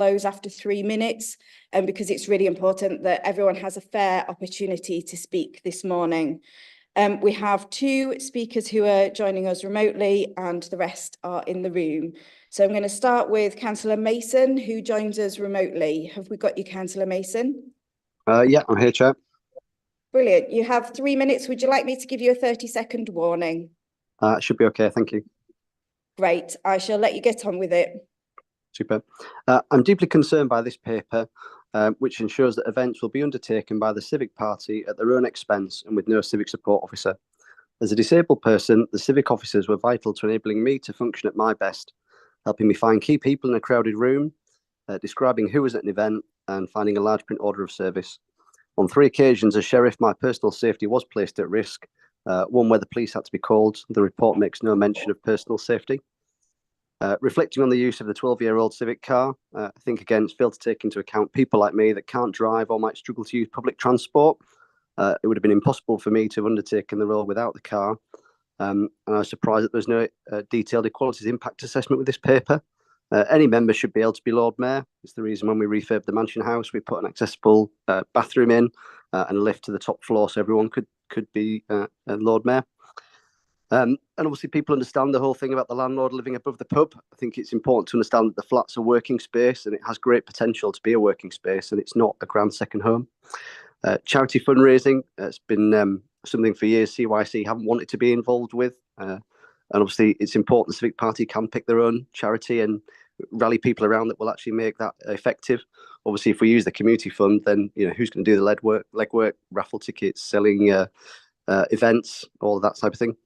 close after 3 minutes, because it's really important that everyone has a fair opportunity to speak this morning. We have 2 speakers who are joining us remotely and the rest are in the room. So I'm going to start with Councillor Mason, who joins us remotely. Have we got you, Councillor Mason? Yeah, I'm here, Chair. Brilliant. You have 3 minutes. Would you like me to give you a 30-second warning? It should be okay, thank you. Great. I shall let you get on with it. Super. I'm deeply concerned by this paper, which ensures that events will be undertaken by the Civic Party at their own expense and with no civic support officer. As a disabled person, the civic officers were vital to enabling me to function at my best, helping me find key people in a crowded room, describing who was at an event, and finding a large print order of service. On 3 occasions as sheriff, my personal safety was placed at risk, one where the police had to be called. The report makes no mention of personal safety. Reflecting on the use of the 12-year-old Civic car, I think again it's failed to take into account people like me that can't drive or might struggle to use public transport. It would have been impossible for me to have undertaken the role without the car. And I was surprised that there's no detailed equalities impact assessment with this paper. Any member should be able to be Lord Mayor. It's the reason when we refurbed the Mansion House, we put an accessible bathroom in and a lift to the top floor so everyone could be Lord Mayor. And obviously people understand the whole thing about the landlord living above the pub. I think it's important to understand that the flat's a working space and it has great potential to be a working space and it's not a grand second home. Charity fundraising, it's been something for years CYC haven't wanted to be involved with. And obviously it's important the Civic Party can pick their own charity and rally people around that will actually make that effective. Obviously, if we use the community fund, then who's going to do the legwork, raffle tickets, selling events, all of that type of thing.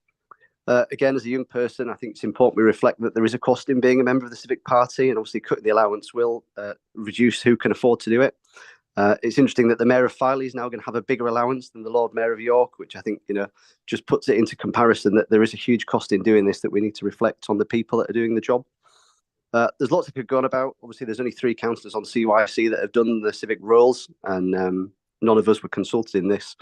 Again, as a young person, I think it's important we reflect that there is a cost in being a member of the Civic Party, and obviously cutting the allowance will reduce who can afford to do it. It's interesting that the Mayor of Filey is now going to have a bigger allowance than the Lord Mayor of York, which I think just puts it into comparison that there is a huge cost in doing this, that we need to reflect on the people that are doing the job. There's lots that could go on about. Obviously, there's only 3 councillors on CYC that have done the civic roles, and none of us were consulted in this.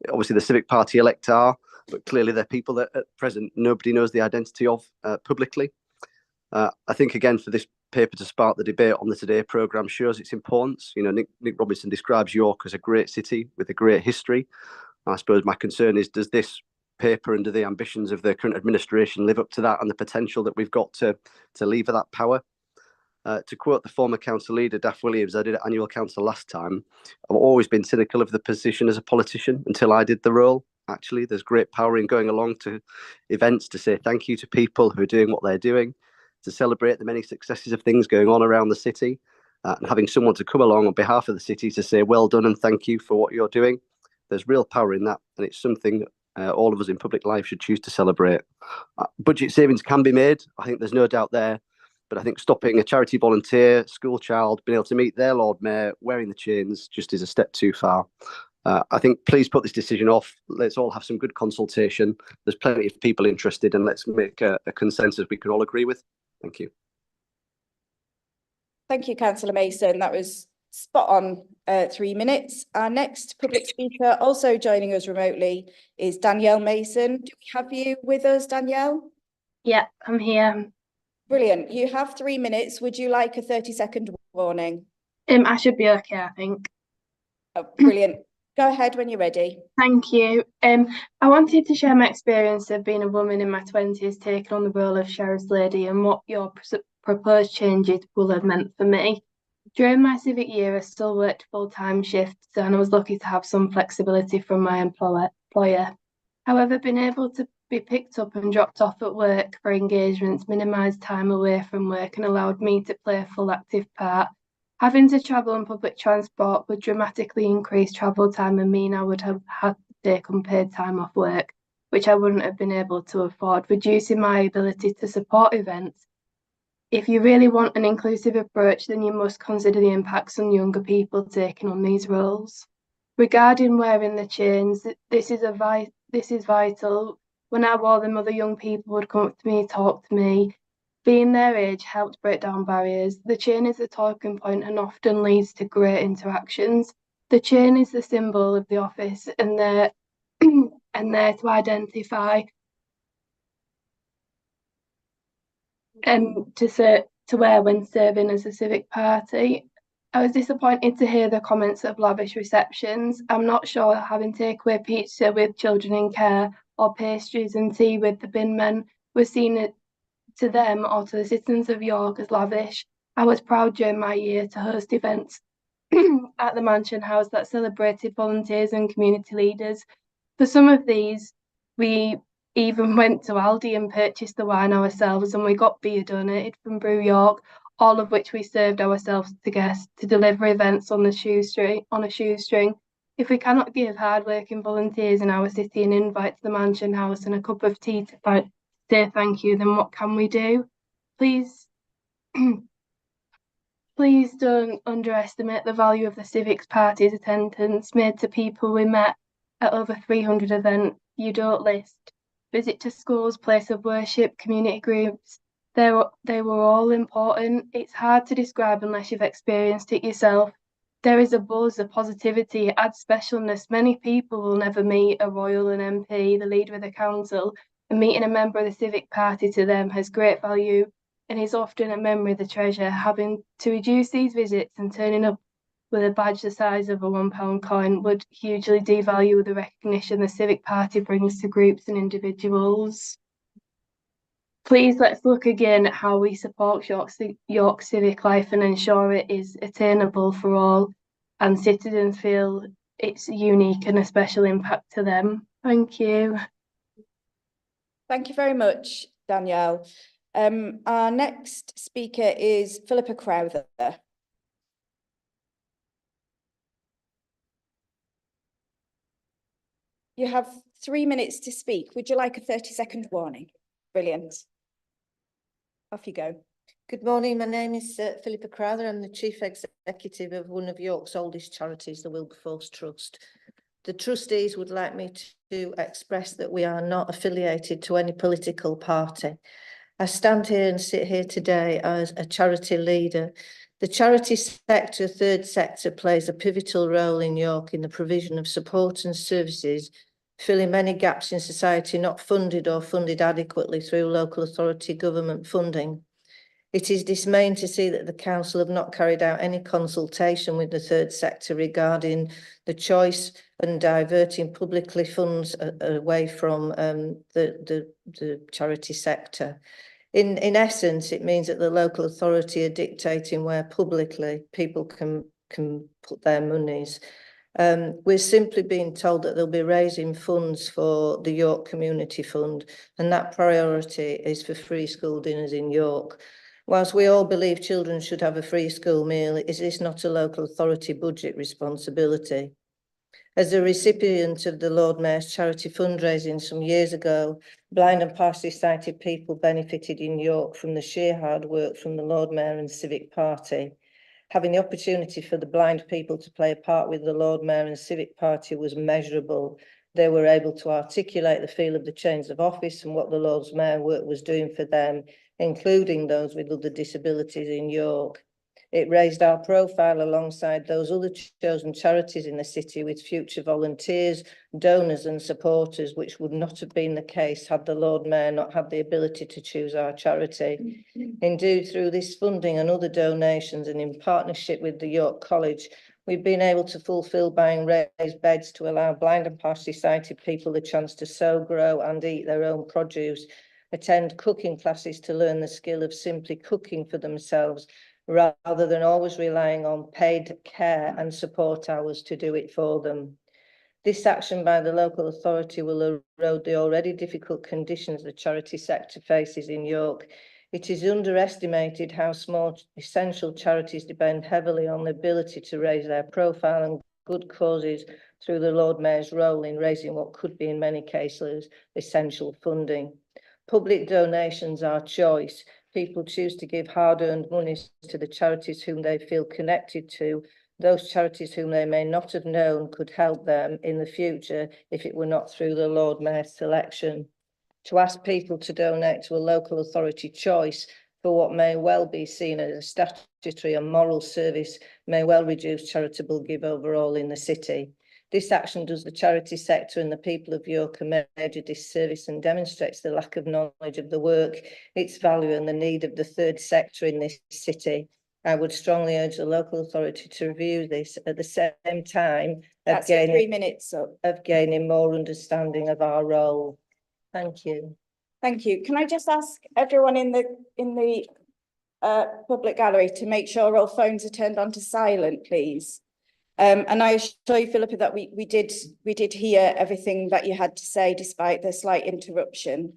Obviously, the Civic Party elect are, but clearly they're people that at present nobody knows the identity of publicly. I think, again, for this paper to spark the debate on the Today programme shows its importance. Nick Robinson describes York as a great city with a great history. I suppose my concern is, does this paper and do the ambitions of the current administration live up to that and the potential that we've got to lever that power? To quote the former council leader, Daff Williams, I did at annual council last time, I've always been cynical of the position as a politician until I did the role. Actually, there's great power in going along to events to say thank you to people who are doing what they're doing, to celebrate the many successes of things going on around the city, and having someone to come along on behalf of the city to say well done and thank you for what you're doing. There's real power in that, and it's something all of us in public life should choose to celebrate. Budget savings can be made. I think there's no doubt there. But I think stopping a charity volunteer, school child, being able to meet their Lord Mayor wearing the chains just is a step too far. I think please put this decision off. Let's all have some good consultation. There's plenty of people interested, and let's make a consensus we can all agree with. Thank you. Thank you, Councillor Mason. That was spot on 3 minutes. Our next public speaker, also joining us remotely, is Danielle Mason. Do we have you with us, Danielle? Yeah, I'm here. Brilliant. You have 3 minutes. Would you like a 30-second warning? I should be okay, I think. Oh, brilliant. Go ahead when you're ready. Thank you. I wanted to share my experience of being a woman in my 20s taking on the role of Sheriff's Lady and what your proposed changes will have meant for me. During my civic year, I still worked full-time shifts and I was lucky to have some flexibility from my employer. However, being able to be picked up and dropped off at work for engagements minimised time away from work and allowed me to play a full active part. Having to travel on public transport would dramatically increase travel time and mean I would have had to take unpaid time off work, which I wouldn't have been able to afford, reducing my ability to support events. If you really want an inclusive approach, then you must consider the impacts on younger people taking on these roles. Regarding wearing the chains, this is vital. When I wore them, other young people would come up to me, talk to me. Being their age helped break down barriers. The chain is a talking point and often leads to great interactions. The chain is the symbol of the office and they're there to identify and to to wear when serving as a civic party. I was disappointed to hear the comments of lavish receptions. I'm not sure having takeaway pizza with children in care or pastries and tea with the bin men was seen to them or to the citizens of York as lavish. I was proud during my year to host events at the Mansion House that celebrated volunteers and community leaders. For some of these, we even went to Aldi and purchased the wine ourselves, and we got beer donated from Brew York, all of which we served ourselves to guests to deliver events on a shoestring. If we cannot give hard-working volunteers in our city an invite to the Mansion House and a cup of tea to say thank you, then what can we do? Please, please don't underestimate the value of the Civics Party's attendance made to people we met at over 300 events you don't list. Visit to schools, place of worship, community groups. They were all important. It's hard to describe unless you've experienced it yourself. There is a buzz, a positivity, it adds specialness. Many people will never meet a royal, an MP, the leader of the council, and meeting a member of the Civic Party to them has great value and is often a memory of the treasure. Having to reduce these visits and turning up with a badge the size of a £1 coin would hugely devalue the recognition the Civic Party brings to groups and individuals. Please let's look again at how we support York civic life and ensure it is attainable for all and citizens feel it's unique and a special impact to them. Thank you. Thank you very much, Danielle. Our next speaker is Philippa Crowther. You have 3 minutes to speak. Would you like a 30-second warning? Brilliant. Off you go. Good morning. My name is Philippa Crowther. I'm the Chief Executive of one of York's oldest charities, the Wilberforce Trust. The trustees would like me to express that we are not affiliated to any political party. I stand here and sit here today as a charity leader. The charity sector, third sector, plays a pivotal role in York in the provision of support and services, filling many gaps in society not funded or funded adequately through local authority government funding. It is dismaying to see that the council have not carried out any consultation with the third sector regarding the choice and diverting publicly funds away from the charity sector. In essence, it means that the local authority are dictating where publicly people can put their monies. We're simply being told that they'll be raising funds for the York Community Fund, and that priority is for free school dinners in York. Whilst we all believe children should have a free school meal, is this not a local authority budget responsibility? As a recipient of the Lord Mayor's charity fundraising some years ago, blind and partially sighted people benefited in York from the sheer hard work from the Lord Mayor and Civic Party. Having the opportunity for the blind people to play a part with the Lord Mayor and Civic Party was measurable. They were able to articulate the feel of the change of office and what the Lord Mayor work was doing for them, including those with other disabilities in York. It raised our profile alongside those other chosen charities in the city with future volunteers, donors and supporters, which would not have been the case had the Lord Mayor not had the ability to choose our charity. Indeed, through this funding and other donations and in partnership with the York College, we've been able to fulfil buying raised beds to allow blind and partially sighted people the chance to sow, grow and eat their own produce, attend cooking classes to learn the skill of simply cooking for themselves, rather than always relying on paid care and support hours to do it for them. This action by the local authority will erode the already difficult conditions the charity sector faces in York. It is underestimated how small essential charities depend heavily on the ability to raise their profile and good causes through the Lord Mayor's role in raising what could be in many cases essential funding. Public donations are choice. People choose to give hard-earned money to the charities whom they feel connected to. Those charities whom they may not have known could help them in the future if it were not through the Lord Mayor's selection. To ask people to donate to a local authority choice for what may well be seen as a statutory and moral service may well reduce charitable give overall in the city. This action does the charity sector and the people of York a major disservice and demonstrates the lack of knowledge of the work, its value and the need of the third sector in this city. I would strongly urge the local authority to review this at the same time That's it, 3 minutes up. of gaining more understanding of our role. Thank you. Thank you. Can I just ask everyone in the public gallery to make sure all phones are turned on to silent, please? And I assure you, Philippa, that we did hear everything that you had to say, despite the slight interruption.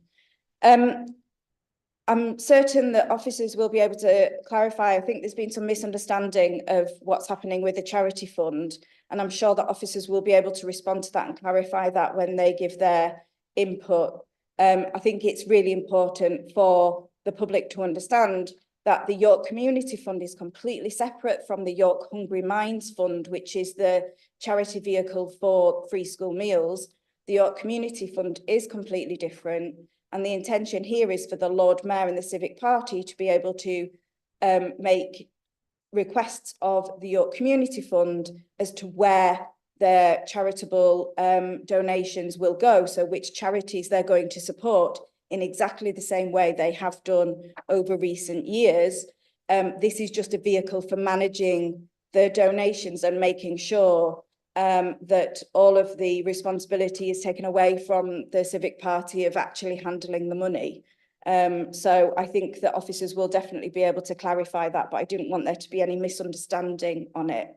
I'm certain that officers will be able to clarify. I think there's been some misunderstanding of what's happening with the charity fund, and I'm sure that officers will be able to respond to that and clarify that when they give their input. I think it's really important for the public to understand that the York Community Fund is completely separate from the York Hungry Minds Fund, which is the charity vehicle for free school meals. The York Community Fund is completely different. And the intention here is for the Lord Mayor and the Civic Party to be able to make requests of the York Community Fund as to where their charitable donations will go. So which charities they're going to support in exactly the same way they have done over recent years. This is just a vehicle for managing the donations and making sure that all of the responsibility is taken away from the Civic Party of actually handling the money. So I think that officers will definitely be able to clarify that, but I didn't want there to be any misunderstanding on it.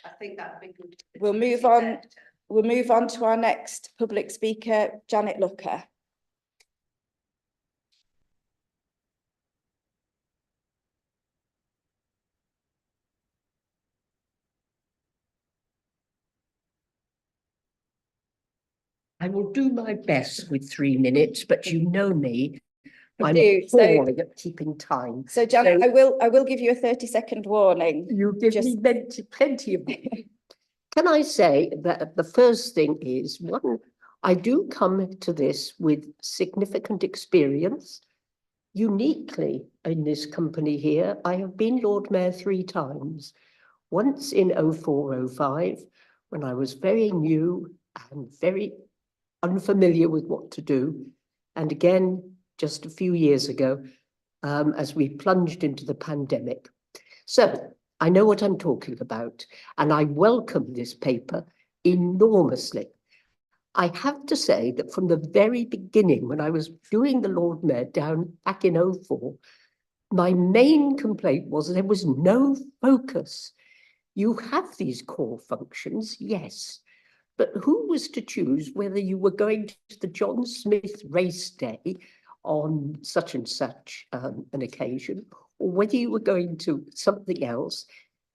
I think that'd be good. We'll move on. We'll move on to our next public speaker, Janet Looker. I will do my best with 3 minutes, but you know me. I'm do. appalling at keeping time. So Janet, I will give you a 30-second warning. You give me plenty of. Can I say that the first thing is, one, I do come to this with significant experience. Uniquely in this company here, I have been Lord Mayor 3 times. Once in 04-05, when I was very new and very unfamiliar with what to do. And again, just a few years ago, as we plunged into the pandemic. So I know what I'm talking about, and I welcome this paper enormously. I have to say that from the very beginning, when I was doing the Lord Mayor back in 04, my main complaint was there was no focus. You have these core functions, yes, but who was to choose whether you were going to the John Smith race day on such and such an occasion, or whether you were going to something else?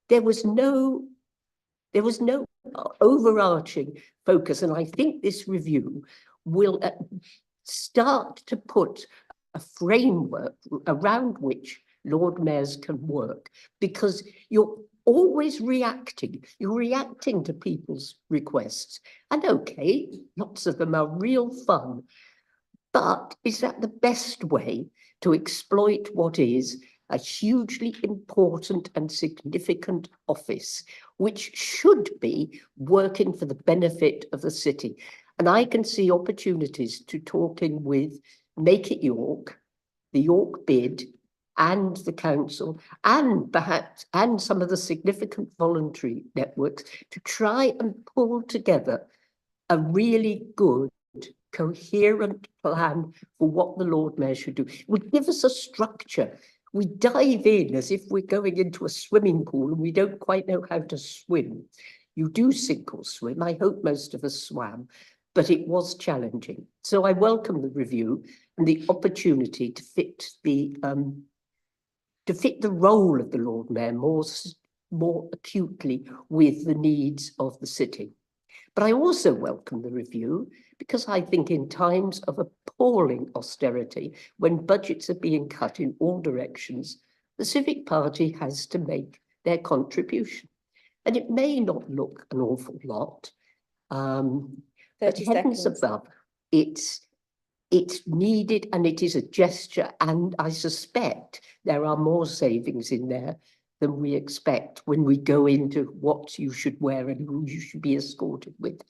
There was no overarching focus, and I think this review will start to put a framework around which Lord Mayors can work, because you're always reacting. You're reacting to people's requests. And okay, lots of them are real fun. But is that the best way to exploit what is a hugely important and significant office, which should be working for the benefit of the city? And I can see opportunities to talking with Make It York, the York Bid, and the council, and perhaps some of the significant voluntary networks, to try and pull together a really good, coherent plan for what the Lord Mayor should do. It would give us a structure. We dive in as if we're going into a swimming pool and we don't quite know how to swim. You do sink or swim. I hope most of us swam, but it was challenging. So I welcome the review and the opportunity to fit the role of the Lord Mayor more acutely with the needs of the city. But I also welcome the review because I think in times of appalling austerity, when budgets are being cut in all directions, the Civic Party has to make their contribution. And it may not look an awful lot, but heavens above, it's needed, and it is a gesture, and I suspect there are more savings in there than we expect when we go into what you should wear and who you should be escorted with.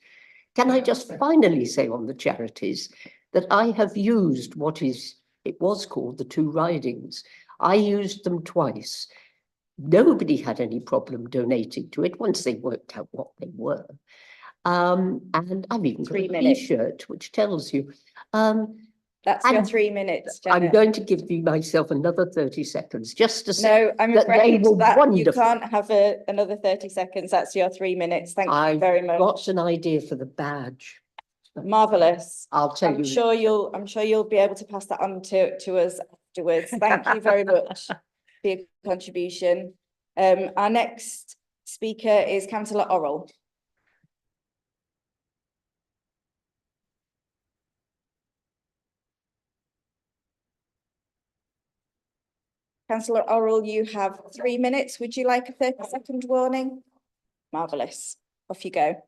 Can I just finally say on the charities that I have used it was called the 2 ridings. I used them twice. Nobody had any problem donating to it once they worked out what they were. And I've even got a T-shirt which tells you. That's your 3 minutes, Janet. I'm going to give myself another 30 seconds just to say No, I'm afraid that you wonderful. can't have another 30 seconds. That's your 3 minutes. Thank you very much. I've got an idea for the badge. Marvellous. I'll tell you. I'm sure you'll be able to pass that on to us afterwards. Thank you very much for your contribution. Our next speaker is Councillor Orrell. Councillor Orrell, you have 3 minutes. Would you like a 30-second warning? Marvellous. Off you go.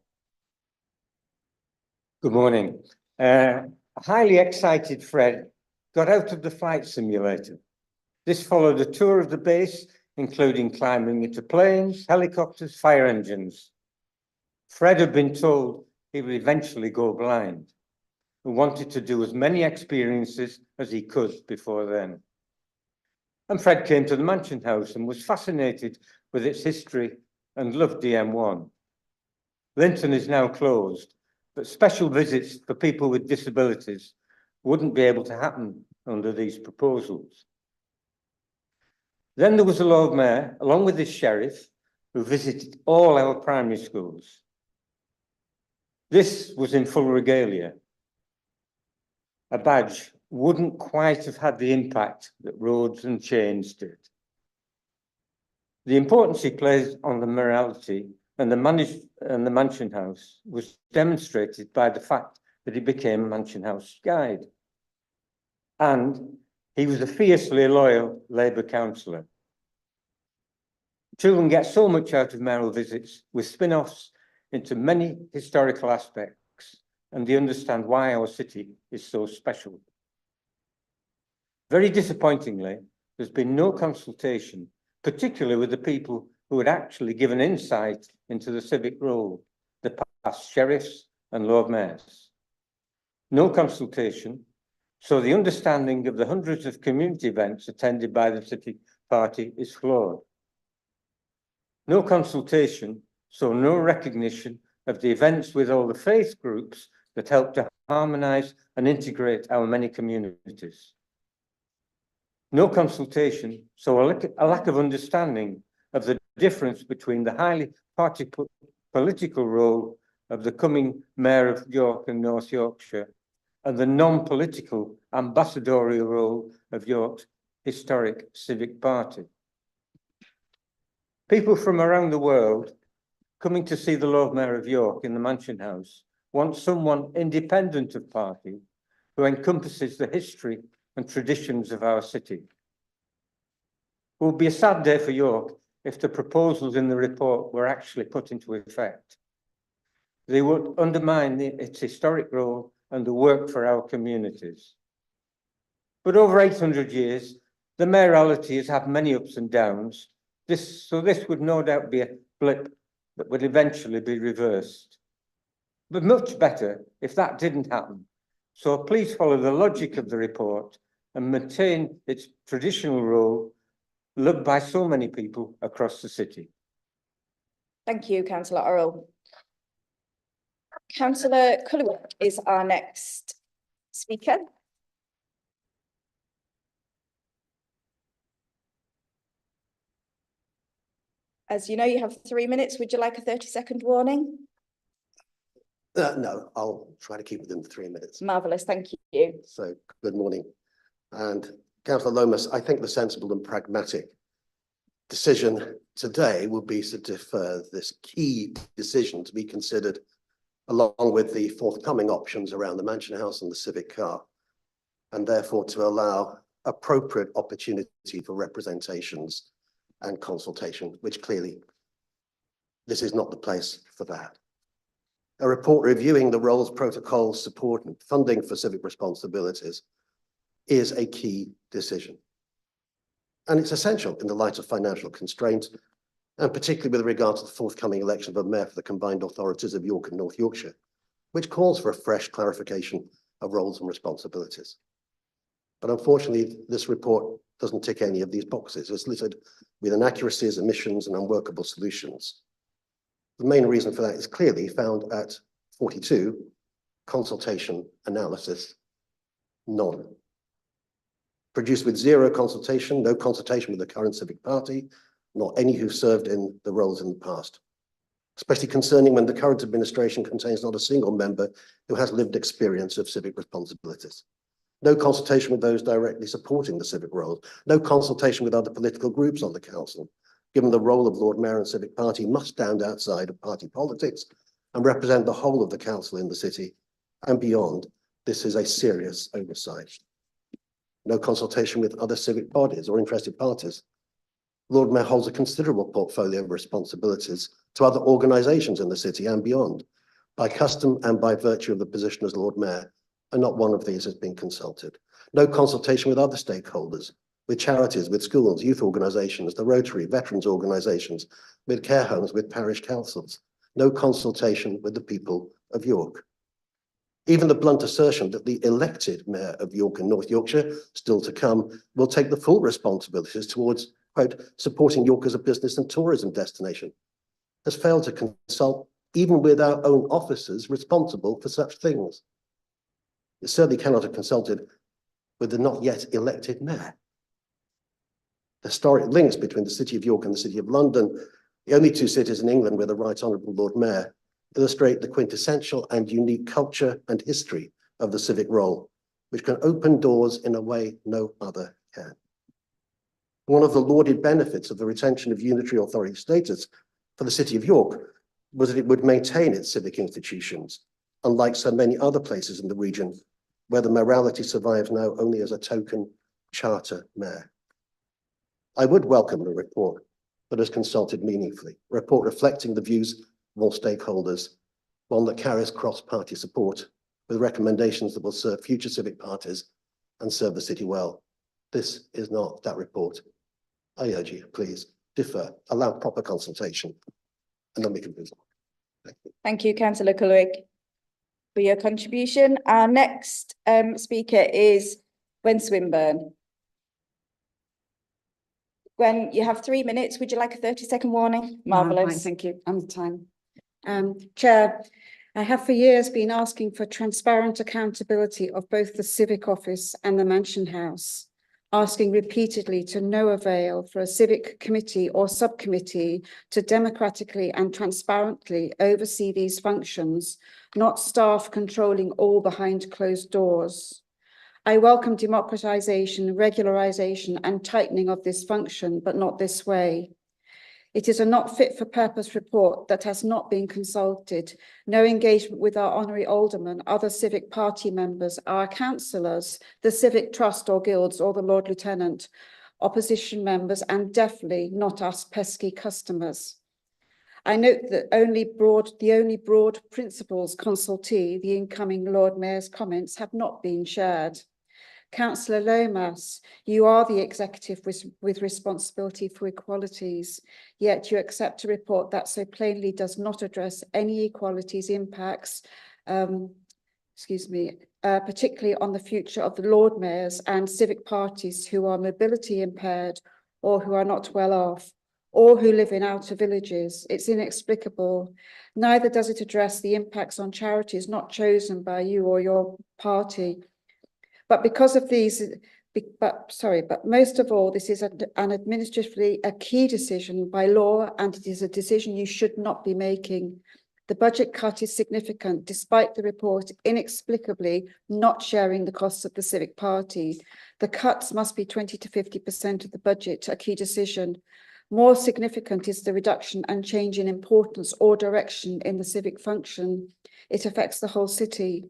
Good morning. Highly excited Fred got out of the flight simulator. This followed a tour of the base, including climbing into planes, helicopters, fire engines. Fred had been told he would eventually go blind and wanted to do as many experiences as he could before then. And Fred came to the Mansion House and was fascinated with its history and loved the M1. Linton is now closed, but special visits for people with disabilities wouldn't be able to happen under these proposals. Then there was the Lord Mayor, along with his sheriff, who visited all our primary schools. This was in full regalia. A badge wouldn't quite have had the impact that roads and chains did. The importance he placed on the morality and the Mansion House was demonstrated by the fact that he became Mansion House guide. And he was a fiercely loyal Labour councillor. Children get so much out of mayoral visits with spin-offs into many historical aspects, and they understand why our city is so special. Very disappointingly, there's been no consultation, particularly with the people who had actually given insight into the civic role, the past sheriffs and Lord Mayors. No consultation, so the understanding of the hundreds of community events attended by the City Party is flawed. No consultation, so no recognition of the events with all the faith groups that help to harmonise and integrate our many communities. No consultation, so a lack of understanding of the difference between the highly political role of the coming Mayor of York and North Yorkshire and the non-political ambassadorial role of York's historic Civic Party. People from around the world coming to see the Lord Mayor of York in the Mansion House want someone independent of party who encompasses the history and traditions of our city. It would be a sad day for York if the proposals in the report were actually put into effect. They would undermine its historic role and the work for our communities. But over 800 years, the mayoralty has had many ups and downs. This would no doubt be a blip that would eventually be reversed. But much better if that didn't happen. So please follow the logic of the report and maintain its traditional role loved by so many people across the city. Thank you, Councillor Orrell. Councillor Cullerwick is our next speaker. As you know, you have 3 minutes. Would you like a 30-second warning? No, I'll try to keep within the 3 minutes. Marvellous, thank you. So, good morning. And Councillor Lomas, I think the sensible and pragmatic decision today would be to defer this key decision to be considered along with the forthcoming options around the Mansion House and the Civic car, and therefore to allow appropriate opportunity for representations and consultation, which clearly this is not the place for that. A report reviewing the roles, protocols, support and funding for civic responsibilities is a key decision. And it's essential in the light of financial constraints, and particularly with regard to the forthcoming election of a mayor for the combined authorities of York and North Yorkshire, which calls for a fresh clarification of roles and responsibilities. But unfortunately, this report doesn't tick any of these boxes. It's littered with inaccuracies, omissions, and unworkable solutions. The main reason for that is clearly found at 42, consultation analysis, none. Produced with zero consultation, no consultation with the current Civic Party, nor any who served in the roles in the past. Especially concerning when the current administration contains not a single member who has lived experience of civic responsibilities. No consultation with those directly supporting the civic role. No consultation with other political groups on the council, given the role of Lord Mayor and Civic Party must stand outside of party politics and represent the whole of the council in the city and beyond. This is a serious oversight. No consultation with other civic bodies or interested parties. Lord Mayor holds a considerable portfolio of responsibilities to other organisations in the city and beyond, by custom and by virtue of the position as Lord Mayor, and not one of these has been consulted. No consultation with other stakeholders, with charities, with schools, youth organisations, the Rotary, veterans organisations, with care homes, with parish councils. No consultation with the people of York. Even the blunt assertion that the elected Mayor of York and North Yorkshire, still to come, will take the full responsibilities towards, quote, supporting York as a business and tourism destination, has failed to consult even with our own officers responsible for such things. It certainly cannot have consulted with the not yet elected Mayor. The historic links between the City of York and the City of London, the only two cities in England with a Right Honourable Lord Mayor, illustrate the quintessential and unique culture and history of the civic role, which can open doors in a way no other can. One of the lauded benefits of the retention of unitary authority status for the City of York was that it would maintain its civic institutions, unlike so many other places in the region, where the mayoralty survives now only as a token charter mayor. I would welcome a report that has consulted meaningfully, a report reflecting the views of all stakeholders, one that carries cross-party support with recommendations that will serve future civic parties and serve the city well. This is not that report. I urge you, please, defer, allow proper consultation, and then we can move on. Thank you, Councillor Culwig, for your contribution. Our next speaker is Gwen Swinburne. Gwen, you have 3 minutes. Would you like a 30-second warning? Marvellous. Fine, thank you. On the time. Chair, I have for years been asking for transparent accountability of both the Civic Office and the Mansion House, asking repeatedly to no avail for a Civic committee or subcommittee to democratically and transparently oversee these functions, not staff controlling all behind closed doors. I welcome democratisation, regularisation and tightening of this function, but not this way. It is a not fit for purpose report that has not been consulted. No engagement with our honorary aldermen, other civic party members, our councillors, the civic trust or guilds or the Lord Lieutenant, opposition members, and definitely not us pesky customers. I note that the only broad principles consultee, the incoming Lord Mayor's comments, have not been shared. Councillor Lomas, you are the executive with responsibility for equalities, yet you accept a report that so plainly does not address any equalities impacts, particularly on the future of the Lord Mayors and civic parties who are mobility impaired or who are not well off, or who live in outer villages. It's inexplicable. Neither does it address the impacts on charities not chosen by you or your party. But because of these, but most of all, this is an administratively a key decision by law, and it is a decision you should not be making. The budget cut is significant, despite the report inexplicably not sharing the costs of the civic party. The cuts must be 20 to 50% of the budget, a key decision. More significant is the reduction and change in importance or direction in the civic function. It affects the whole city.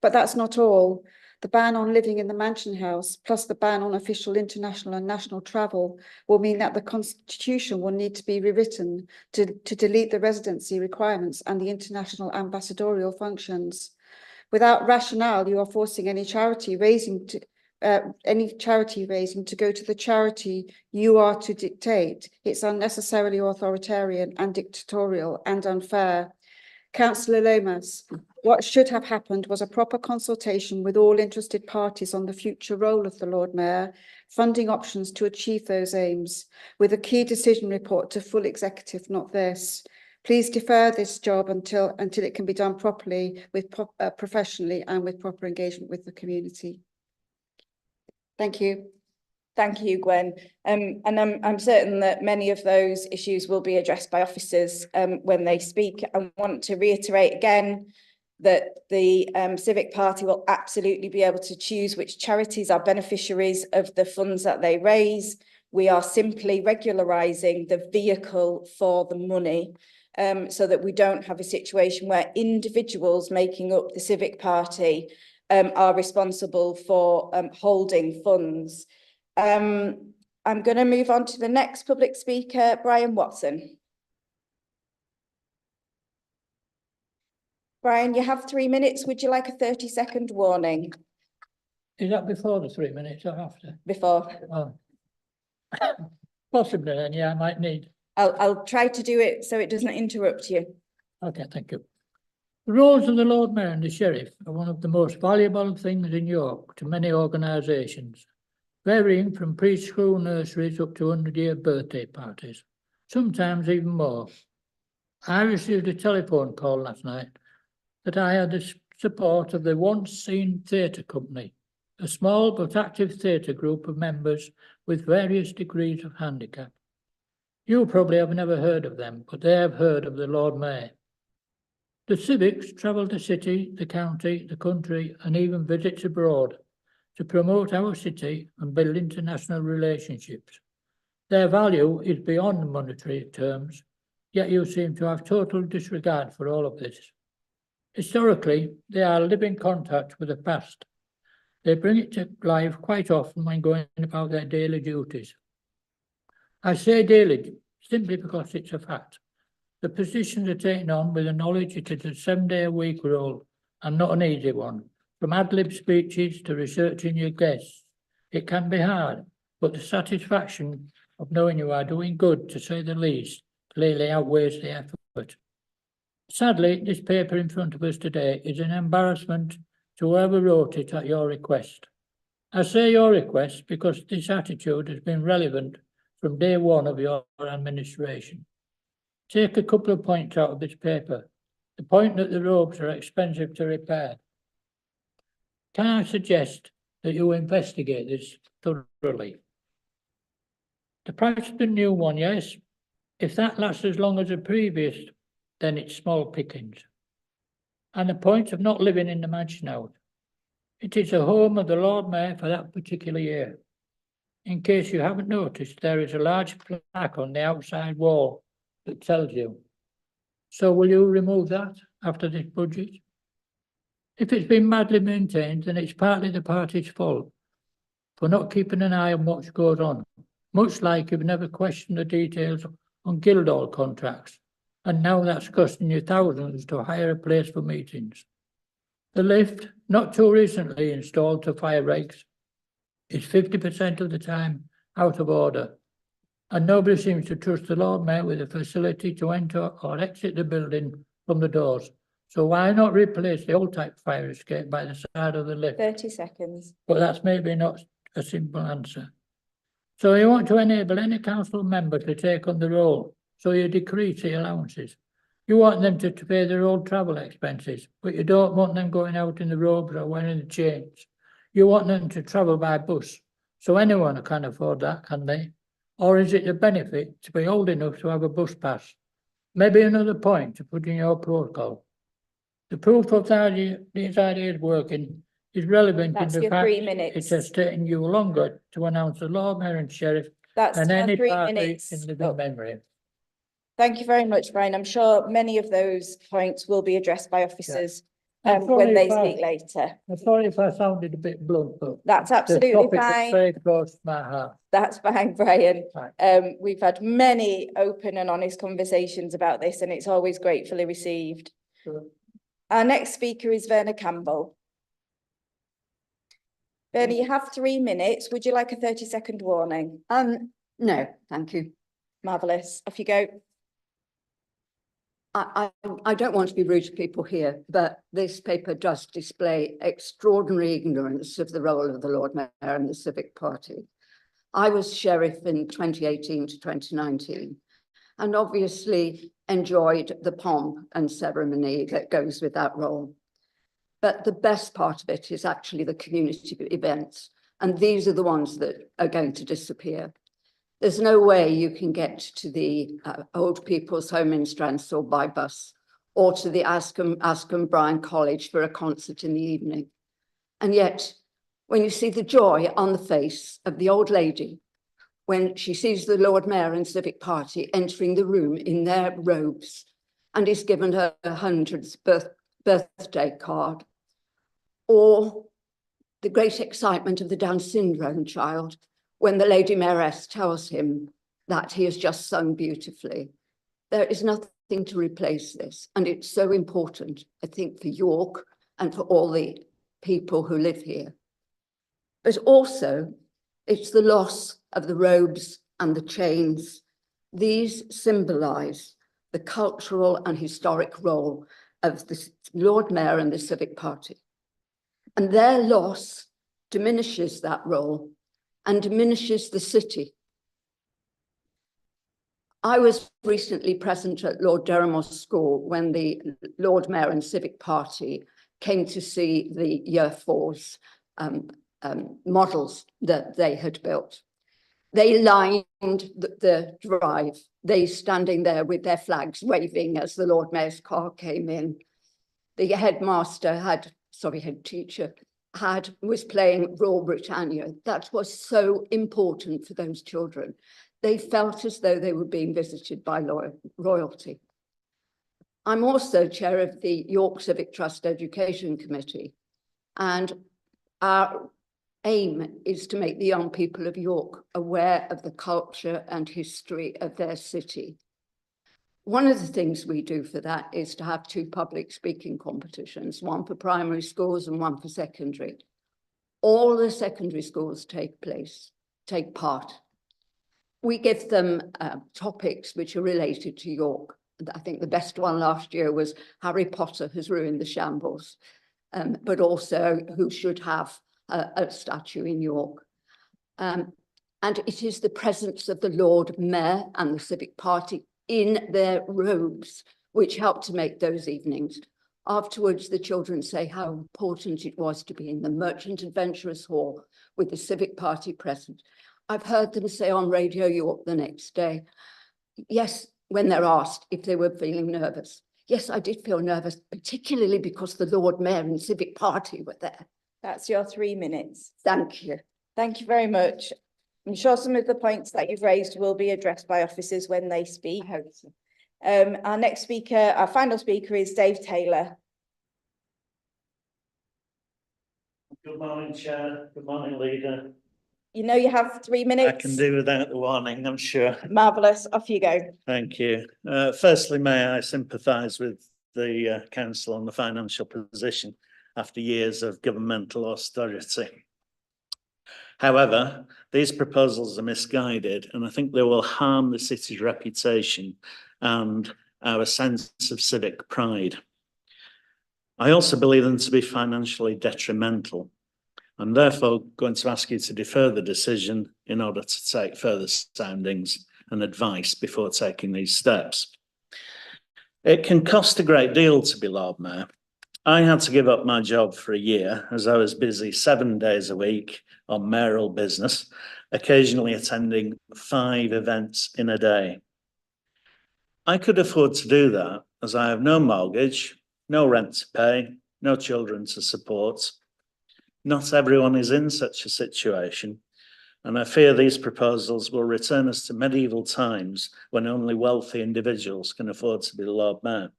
But that's not all. The ban on living in the Mansion House, plus the ban on official international and national travel, will mean that the Constitution will need to be rewritten to delete the residency requirements and the international ambassadorial functions. Without rationale, you are forcing any charity raising any charity raising to go to the charity you are to dictate. It's unnecessarily authoritarian and dictatorial and unfair. Councillor Lomas, what should have happened was a proper consultation with all interested parties on the future role of the Lord Mayor, funding options to achieve those aims, with a key decision report to full executive, not this. Please defer this job until it can be done properly, professionally, and with proper engagement with the community. Thank you. Thank you, Gwen. And I'm certain that many of those issues will be addressed by officers when they speak. I want to reiterate again that the Civic Party will absolutely be able to choose which charities are beneficiaries of the funds that they raise. We are simply regularising the vehicle for the money, so that we don't have a situation where individuals making up the Civic Party are responsible for holding funds. I'm going to move on to the next public speaker, Brian Watson. Brian, you have 3 minutes. Would you like a 30-second warning? Is that before the 3 minutes or after? Before. Oh. Possibly then, yeah, I might need. I'll try to do it so it doesn't interrupt you. Okay, thank you. The roles of the Lord Mayor and the Sheriff are one of the most valuable things in York to many organisations, varying from preschool nurseries up to 100-year birthday parties, sometimes even more. I received a telephone call last night that I had the support of the Once Seen Theatre Company, a small but active theatre group of members with various degrees of handicap. You probably have never heard of them, but they have heard of the Lord Mayor. The Civics travel the city, the county, the country, and even visits abroad to promote our city and build international relationships. Their value is beyond monetary terms, yet you seem to have total disregard for all of this. Historically, they are living contact with the past. They bring it to life quite often when going about their daily duties. I say daily simply because it's a fact. The positions are taken on with the knowledge it is a 7-day-a-week role and not an easy one. From ad-lib speeches to researching your guests, it can be hard, but the satisfaction of knowing you are doing good, to say the least, clearly outweighs the effort. Sadly, this paper in front of us today is an embarrassment to whoever wrote it at your request. I say your request because this attitude has been relevant from day one of your administration. Take a couple of points out of this paper. The point that the roads are expensive to repair. Can I suggest that you investigate this thoroughly? The price of the new one, yes. If that lasts as long as the previous, then it's small pickings. And the point of not living in the mansion house. It is the home of the Lord Mayor for that particular year. In case you haven't noticed, there is a large plaque on the outside wall that tells you. So will you remove that after this budget? If it's been badly maintained, then it's partly the party's fault for not keeping an eye on what goes on, much like you've never questioned the details on Guildhall contracts, and now that's costing you thousands to hire a place for meetings. The lift, not too recently installed to fire regs, is 50% of the time out of order, and nobody seems to trust the Lord Mayor with the facility to enter or exit the building from the doors. So why not replace the old type fire escape by the side of the lift? 30 seconds. But that's maybe not a simple answer. So you want to enable any council member to take on the role, so you decrease the allowances. You want them to pay their own travel expenses, but you don't want them going out in the robes or wearing the chains. You want them to travel by bus, so anyone can afford that, can they? Or is it a benefit to be old enough to have a bus pass? Maybe another point to put in your protocol. The proof of these ideas working is relevant That's in the your fact 3 minutes. it has taken you longer to announce the Lord Mayor and Sheriff That's than your any 3 party minutes. in living memory. Thank you very much, Brian. I'm sure many of those points will be addressed by officers I'm when sorry they if I- speak later. I'm sorry if I sounded a bit blunt, but That's the absolutely topic is fine. very close to my heart. That's fine, Brian. Right. We've had many open and honest conversations about this, and it's always gratefully received. Sure. Our next speaker is Verna Campbell. Bernie, you have 3 minutes. Would you like a 30-second warning? No, thank you. Marvellous. Off you go. I don't want to be rude to people here, but this paper does display extraordinary ignorance of the role of the Lord Mayor and the Civic Party. I was sheriff in 2018 to 2019, and obviously enjoyed the pomp and ceremony that goes with that role. But the best part of it is actually the community events, and these are the ones that are going to disappear. There's no way you can get to the old people's home in Stransell by bus, or to the Ascombe Bryan College for a concert in the evening. And yet, when you see the joy on the face of the old lady, when she sees the Lord Mayor and Civic Party entering the room in their robes, and is given her 100th birthday card, or the great excitement of the Down syndrome child, when the Lady Mayoress tells him that he has just sung beautifully. There is nothing to replace this. And it's so important, I think, for York and for all the people who live here. But also, it's the loss of the robes and the chains. These symbolise the cultural and historic role of the Lord Mayor and the Civic Party. And their loss diminishes that role and diminishes the city. I was recently present at Lord Derrimor's school when the Lord Mayor and Civic Party came to see the Year 4's models that they had built. They lined the drive, they standing there with their flags waving as the Lord Mayor's car came in. The head teacher was playing Royal Britannia. That was so important for those children. They felt as though they were being visited by royalty. I'm also chair of the York Civic Trust Education Committee, and our aim is to make the young people of York aware of the culture and history of their city. One of the things we do for that is to have 2 public speaking competitions, one for primary schools and one for secondary. All the secondary schools take part. We give them topics which are related to York. I think the best one last year was Harry Potter has ruined the shambles, but also who should have a statue in York. And it is the presence of the Lord Mayor and the Civic Party in their robes which helped to make those evenings. Afterwards, the children say how important it was to be in the Merchant Adventurers Hall with the Civic Party present. I've heard them say on Radio York the next day, yes, when they're asked if they were feeling nervous. Yes, I did feel nervous, particularly because the Lord Mayor and Civic Party were there. That's your 3 minutes. Thank you. Thank you very much. I'm sure some of the points that you've raised will be addressed by officers when they speak. I hope so. Our next speaker, our final speaker is Dave Taylor. Good morning, Chair. Good morning, Leader. You know you have 3 minutes. I can do without the warning, I'm sure. Marvellous. Off you go. Thank you. Firstly, may I sympathise with the Council on the financial position after years of governmental austerity. However, these proposals are misguided, and I think they will harm the city's reputation and our sense of civic pride. I also believe them to be financially detrimental. I'm therefore going to ask you to defer the decision in order to take further soundings and advice before taking these steps. It can cost a great deal to be Lord Mayor. I had to give up my job for a year as I was busy 7 days a week on mayoral business, occasionally attending 5 events in a day. I could afford to do that as I have no mortgage, no rent to pay, no children to support. Not everyone is in such a situation, and I fear these proposals will return us to medieval times when only wealthy individuals can afford to be the Lord Mayor.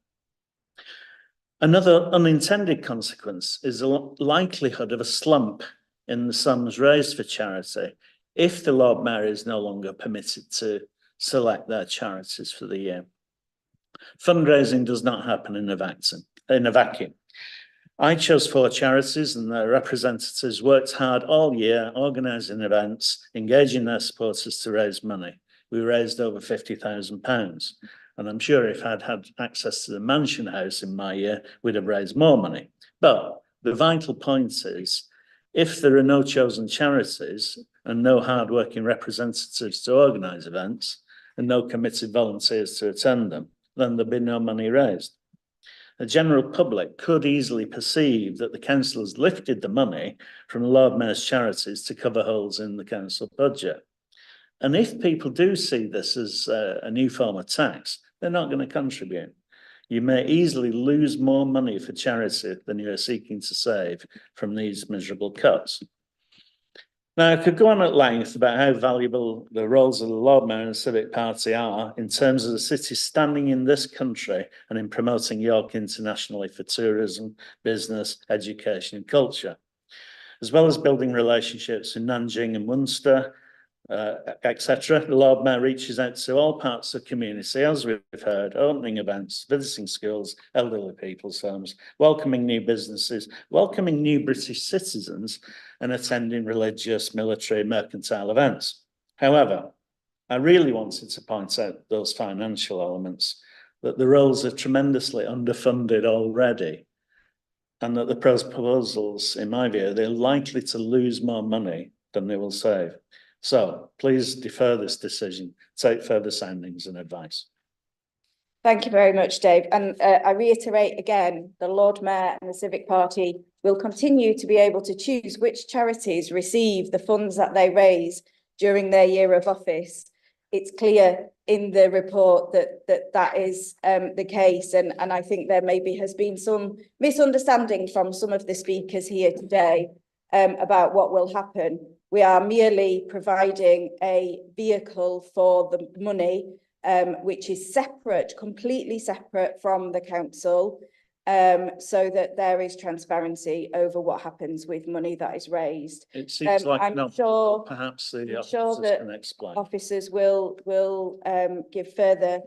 Another unintended consequence is the likelihood of a slump in the sums raised for charity if the Lord Mayor is no longer permitted to select their charities for the year. Fundraising does not happen in a vacuum. I chose 4 charities and their representatives worked hard all year, organising events, engaging their supporters to raise money. We raised over £50,000. And I'm sure if I'd had access to the Mansion House in my year, we'd have raised more money. But the vital point is, if there are no chosen charities and no hard-working representatives to organise events and no committed volunteers to attend them, then there'd be no money raised. The general public could easily perceive that the council has lifted the money from Lord Mayor's charities to cover holes in the council budget. And if people do see this as a new form of tax, they're not going to contribute. You may easily lose more money for charity than you are seeking to save from these miserable cuts. Now, I could go on at length about how valuable the roles of the Lord Mayor and the Civic Party are in terms of the city standing in this country and in promoting York internationally for tourism, business, education and culture, as well as building relationships in Nanjing and Munster, etc. The Lord Mayor reaches out to all parts of the community, as we've heard, opening events, visiting schools, elderly people's homes, welcoming new businesses, welcoming new British citizens, and attending religious, military, mercantile events. However, I really wanted to point out those financial elements, that the roles are tremendously underfunded already, and that the proposals, in my view, they're likely to lose more money than they will save. So please defer this decision, take further soundings and advice. Thank you very much, Dave. And I reiterate again, the Lord Mayor and the Civic Party will continue to be able to choose which charities receive the funds that they raise during their year of office. It's clear in the report that is the case. And I think there maybe has been some misunderstanding from some of the speakers here today about what will happen. We are merely providing a vehicle for the money, which is separate, completely separate from the council, so that there is transparency over what happens with money that is raised. It seems like I'm sure, perhaps the officers can explain. Officers will give further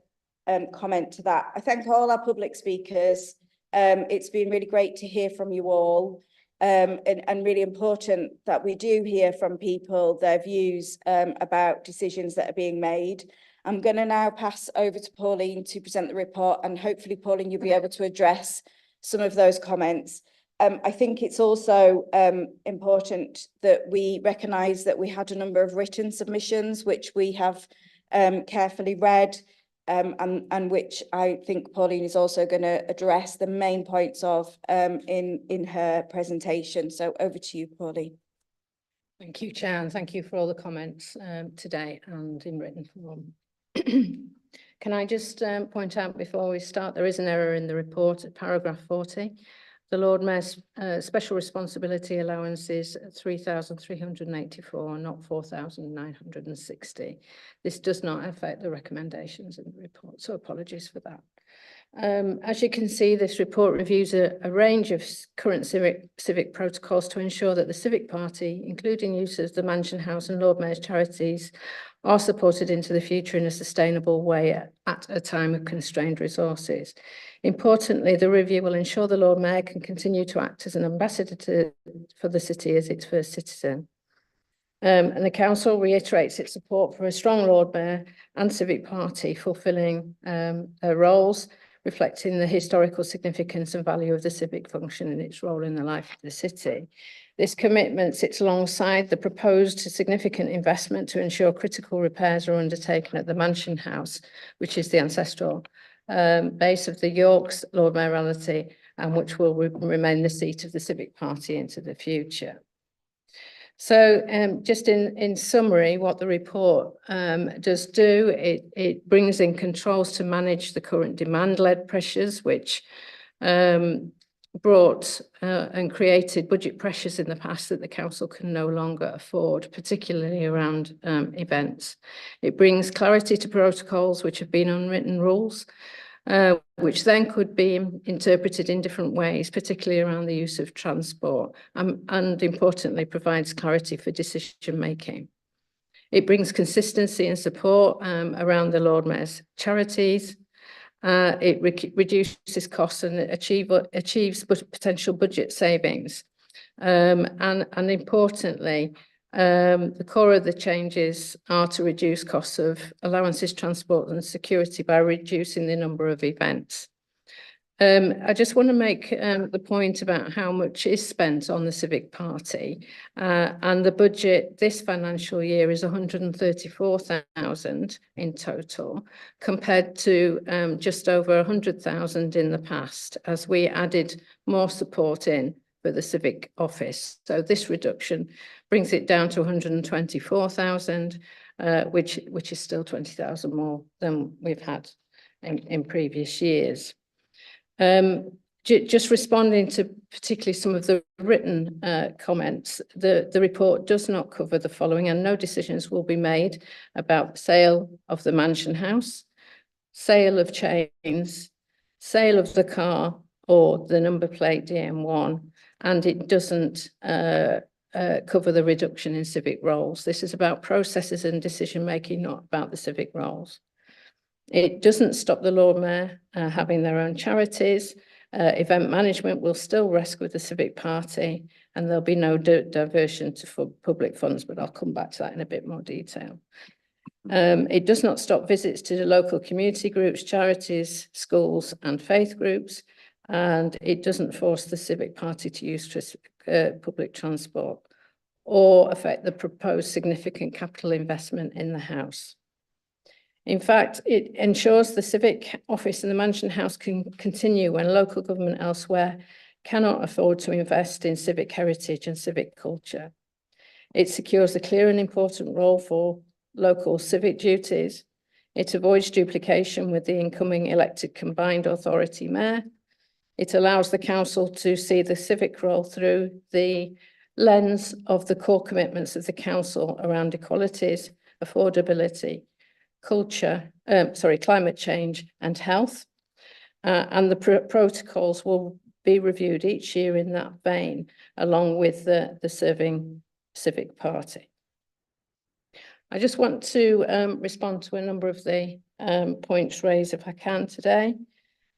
comment to that. I thank all our public speakers. It's been really great to hear from you all. And really important that we do hear from people, their views about decisions that are being made. I'm going to now pass over to Pauline to present the report, and hopefully, Pauline, you'll be able to address some of those comments. I think it's also important that we recognise that we had a number of written submissions, which we have carefully read. And which I think Pauline is also going to address the main points of in her presentation. So over to you, Pauline. Thank you, Chair, and thank you for all the comments today and in written form. Can I just point out before we start, there is an error in the report at paragraph 40. The Lord Mayor's special responsibility allowance is 3,384, not 4,960. This does not affect the recommendations in the report, so apologies for that. As you can see, this report reviews a range of current civic protocols to ensure that the Civic Party, including use of the Mansion House and Lord Mayor's charities, are supported into the future in a sustainable way at a time of constrained resources. Importantly, the review will ensure the Lord Mayor can continue to act as an ambassador for the city as its first citizen. And the council reiterates its support for a strong Lord Mayor and Civic Party fulfilling their roles, reflecting the historical significance and value of the civic function and its role in the life of the city. This commitment sits alongside the proposed significant investment to ensure critical repairs are undertaken at the Mansion House, which is the ancestral base of the York's Lord Mayoralty, and which will remain the seat of the Civic Party into the future. So just in summary, what the report does do, it brings in controls to manage the current demand-led pressures, which brought and created budget pressures in the past that the council can no longer afford, particularly around events. It brings clarity to protocols, which have been unwritten rules, which then could be interpreted in different ways, particularly around the use of transport, and importantly, provides clarity for decision making. It brings consistency and support around the Lord Mayor's charities, It reduces costs and achieves potential budget savings. And importantly, the core of the changes are to reduce costs of allowances, transport and security by reducing the number of events. I just want to make the point about how much is spent on the Civic Party, and the budget this financial year is 134,000 in total, compared to just over 100,000 in the past, as we added more support in for the Civic office. So this reduction brings it down to 124,000, which is still 20,000 more than we've had in previous years. Just responding to particularly some of the written comments, the report does not cover the following, and no decisions will be made about sale of the Mansion House, sale of chains, sale of the car or the number plate DM1, and it doesn't cover the reduction in civic roles. This is about processes and decision making, not about the civic roles. It doesn't stop the Lord Mayor having their own charities. Event management will still rest with the Civic Party, and there'll be no diversion to public funds, but I'll come back to that in a bit more detail. It does not stop visits to the local community groups, charities, schools and faith groups, and it doesn't force the Civic Party to use public transport or affect the proposed significant capital investment in the house. In fact, it ensures the Civic office and the Mansion House can continue when local government elsewhere cannot afford to invest in civic heritage and civic culture. It secures a clear and important role for local civic duties. It avoids duplication with the incoming elected combined authority mayor. It allows the council to see the civic role through the lens of the core commitments of the council around equalities, affordability, climate change and health. And the protocols will be reviewed each year in that vein, along with the serving Civic Party. I just want to respond to a number of the points raised if I can today.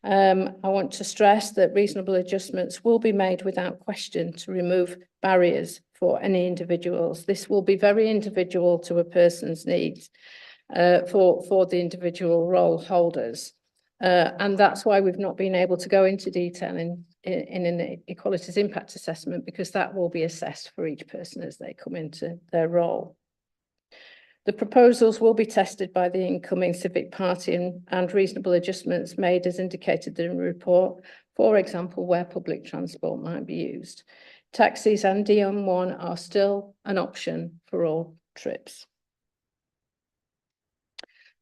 I want to stress that reasonable adjustments will be made without question to remove barriers for any individuals. This will be very individual to a person's needs for the individual role holders. And that's why we've not been able to go into detail in an equalities impact assessment, because that will be assessed for each person as they come into their role. The proposals will be tested by the incoming Civic Party and reasonable adjustments made as indicated in the report, for example, where public transport might be used. Taxis and DM1 are still an option for all trips.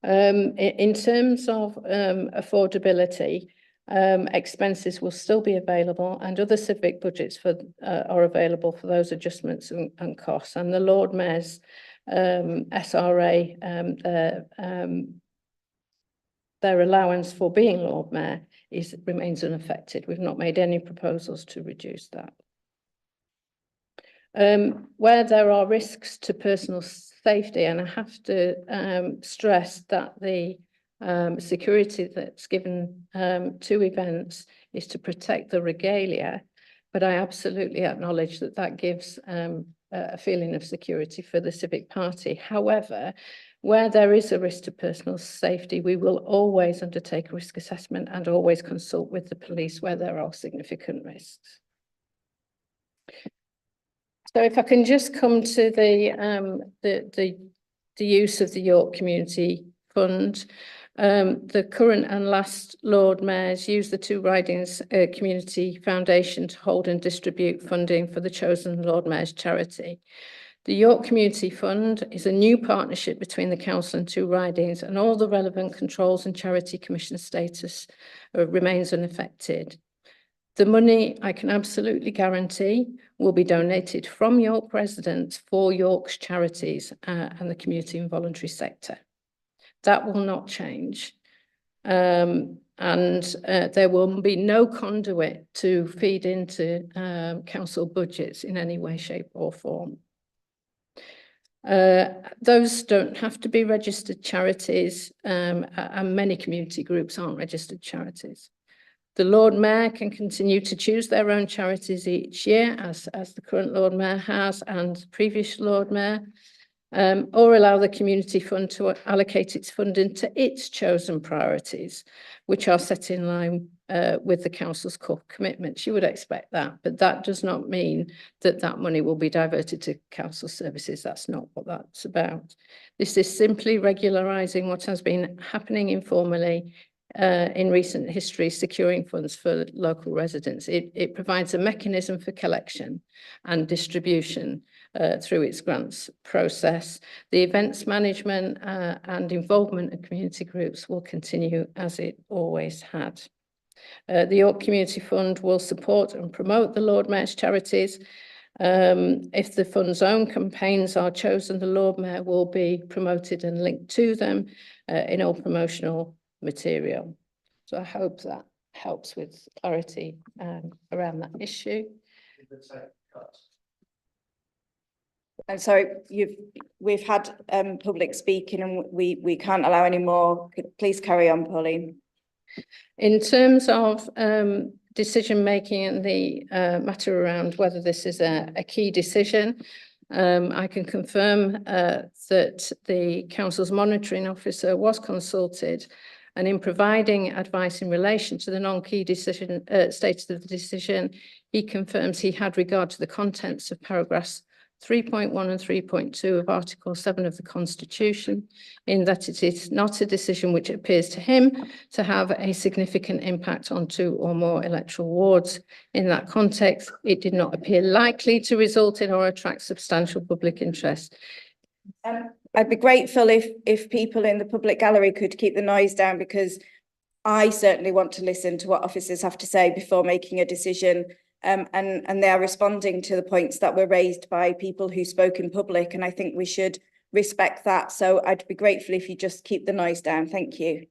In terms of affordability, expenses will still be available, and other civic budgets are available for those adjustments and costs. And the Lord Mayor's SRA, their allowance for being Lord Mayor remains unaffected. We've not made any proposals to reduce that. Where there are risks to personal safety, and I have to stress that the security that's given to events is to protect the regalia, but I absolutely acknowledge that that gives a feeling of security for the Civic Party. However, where there is a risk to personal safety, we will always undertake a risk assessment and always consult with the police where there are significant risks. So if I can just come to the use of the York Community Fund, the current and last Lord Mayors use the two ridings Community Foundation to hold and distribute funding for the chosen Lord Mayor's charity. The York Community Fund is a new partnership between the council and two ridings, and all the relevant controls and charity commission status remains unaffected. The money, I can absolutely guarantee, will be donated from York residents for York's charities and the community and voluntary sector. That will not change. And there will be no conduit to feed into council budgets in any way, shape or form. Those don't have to be registered charities, and many community groups aren't registered charities. The Lord Mayor can continue to choose their own charities each year, as the current Lord Mayor has and previous Lord Mayor, or allow the community fund to allocate its funding to its chosen priorities, which are set in line with the council's core commitments. You would expect that, but that does not mean that that money will be diverted to council services. That's not what that's about. This is simply regularising what has been happening informally in recent history, securing funds for local residents. It provides a mechanism for collection and distribution through its grants process. The events management and involvement of community groups will continue as it always had. The York Community Fund will support and promote the Lord Mayor's charities. If the fund's own campaigns are chosen, the Lord Mayor will be promoted and linked to them in all promotional material. So I hope that helps with clarity around that issue. I'm sorry, we've had public speaking and we can't allow any more. Please carry on, Pauline. In terms of decision making and the matter around whether this is a key decision, I can confirm that the council's monitoring officer was consulted, and in providing advice in relation to the non-key decision status of the decision, he confirms he had regard to the contents of paragraphs 3.1 and 3.2 of Article 7 of the Constitution, in that it is not a decision which appears to him to have a significant impact on 2 or more electoral wards. In that context, it did not appear likely to result in or attract substantial public interest. I'd be grateful if people in the public gallery could keep the noise down, because I certainly want to listen to what officers have to say before making a decision. And they are responding to the points that were raised by people who spoke in public, and I think we should respect that. So I'd be grateful if you just keep the noise down. Thank you.